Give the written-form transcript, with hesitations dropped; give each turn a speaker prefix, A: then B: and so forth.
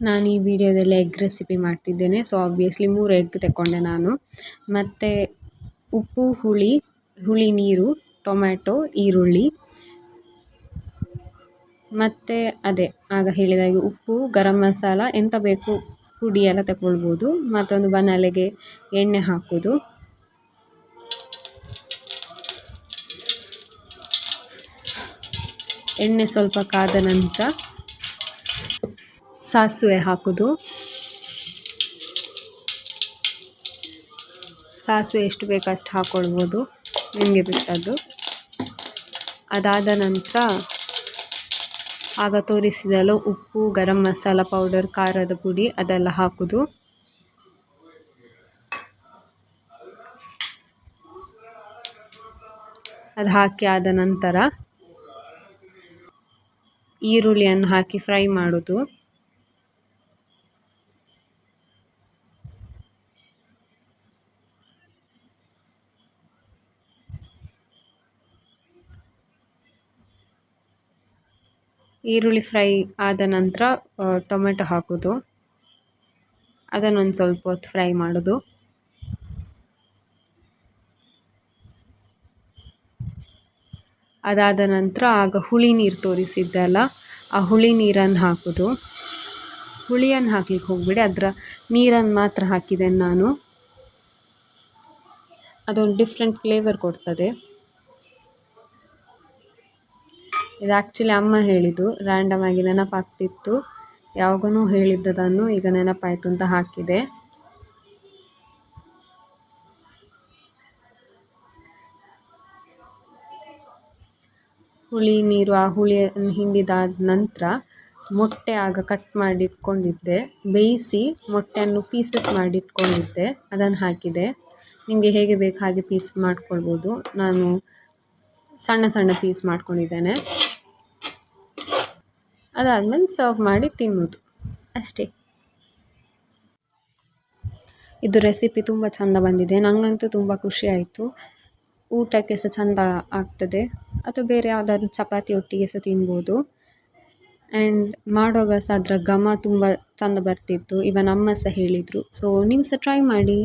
A: ನಾನು ಈ ವಿಡಿಯೋದಲ್ಲಿ ಎಗ್ ರೆಸಿಪಿ ಮಾಡ್ತಿದ್ದೇನೆ. ಸೊ ಆಬ್ವಿಯಸ್ಲಿ 3 ಎಗ್ ತಗೊಂಡೆ ನಾನು. ಮತ್ತು ಉಪ್ಪು, ಹುಳಿ ನೀರು, ಟೊಮ್ಯಾಟೊ, ಈರುಳ್ಳಿ, ಮತ್ತು ಆಗ ಹೇಳಿದಾಗೆ ಉಪ್ಪು, ಗರಂ ಮಸಾಲ ಎಂತ ಬೇಕು ಪುಡಿ ಎಲ್ಲ ತಗೊಳ್ಬೋದು. ಮತ್ತೊಂದು ಬಾಣಲೆಗೆ ಎಣ್ಣೆ ಹಾಕೋದು. ಎಣ್ಣೆ ಸ್ವಲ್ಪ ಕಾದ ನಂತರ ಸಾಸಿವೆ ಹಾಕೋದು. ಸಾಸಿವೆ ಎಷ್ಟು ಬೇಕೋ ಅಷ್ಟು ಹಾಕ್ಕೊಳ್ಬೋದು, ನಿಮಗೆ ಬಿಟ್ಟದ್ದು. ಅದಾದ ನಂತರ ಆಗ ತೋರಿಸಿದಲ್ಲ ಉಪ್ಪು, ಗರಂ ಮಸಾಲ ಪೌಡರ್, ಖಾರದ ಪುಡಿ ಅದೆಲ್ಲ ಹಾಕೋದು. ಅದು ಹಾಕಿ ಆದ ನಂತರ ಈರುಳ್ಳಿಯನ್ನು ಹಾಕಿ ಫ್ರೈ ಮಾಡೋದು. ಈರುಳ್ಳಿ ಫ್ರೈ ಆದ ನಂತರ ಟೊಮೆಟೊ ಹಾಕೋದು. ಅದನ್ನೊಂದು ಸ್ವಲ್ಪ ಹೊತ್ತು ಫ್ರೈ ಮಾಡೋದು. ಅದಾದ ನಂತರ ಆಗ ಹುಳಿ ನೀರು ತೋರಿಸಿದ್ದಲ್ಲ, ಆ ಹುಳಿ ನೀರನ್ನು ಹಾಕೋದು. ಹುಳಿಯನ್ನು ಹಾಕ್ಲಿಕ್ಕೆ ಹೋಗಬೇಡಿ, ಅದರ ನೀರನ್ನು ಮಾತ್ರ ಹಾಕಿದ್ದೇನೆ ನಾನು. ಅದೊಂದು ಡಿಫ್ರೆಂಟ್ ಫ್ಲೇವರ್ ಕೊಡ್ತದೆ. ಇದು ಆ್ಯಕ್ಚುಲಿ ಅಮ್ಮ ಹೇಳಿದ್ದು, ರ್ಯಾಂಡಮ್ ಆಗಿ ನೆನಪಾಗ್ತಿತ್ತು, ಯಾವಾಗನೂ ಹೇಳಿದ್ದದನ್ನು ಈಗ ನೆನಪಾಯಿತು ಅಂತ ಹಾಕಿದೆ. ಹುಳಿ ನೀರು, ಆ ಹುಳಿಯನ್ನು ಹಿಂಡಿದಾದ ನಂತರ ಮೊಟ್ಟೆ ಆಗ ಕಟ್ ಮಾಡಿ ಇಟ್ಕೊಂಡಿದ್ದೆ, ಬೇಯಿಸಿ ಮೊಟ್ಟೆಯನ್ನು ಪೀಸಸ್ ಮಾಡಿ ಇಟ್ಕೊಂಡಿದ್ದೆ, ಅದನ್ನು ಹಾಕಿದೆ. ನಿಮಗೆ ಹೇಗೆ ಬೇಕು ಹಾಗೆ ಪೀಸ್ ಮಾಡ್ಕೊಳ್ಬೋದು. ನಾನು ಸಣ್ಣ ಸಣ್ಣ ಪೀಸ್ ಮಾಡ್ಕೊಂಡಿದ್ದೇನೆ. ಅದಾದಮೇಲೆ ಸರ್ವ್ ಮಾಡಿ ತಿನ್ನೋದು ಅಷ್ಟೇ. ಇದು ರೆಸಿಪಿ ತುಂಬ ಚೆಂದ ಬಂದಿದೆ, ನನಗಂತೂ ತುಂಬ ಖುಷಿ ಆಯಿತು. ಊಟಕ್ಕೆ ಸಹ ಚೆಂದ ಆಗ್ತದೆ, ಅಥವಾ ಬೇರೆ ಯಾವುದಾದ್ರೂ ಚಪಾತಿ ಒಟ್ಟಿಗೆ ಸಹ ತಿನ್ಬೋದು. ಆ್ಯಂಡ್ ಮಾಡುವಾಗ ಸಹ ಅದರ ಘಮ ತುಂಬ ಚೆಂದ ಬರ್ತಿತ್ತು. ಇವನ್ ಅಮ್ಮ ಸಹ ಹೇಳಿದರು. ಸೊ ನೀವು ಸಹ ಟ್ರೈ ಮಾಡಿ.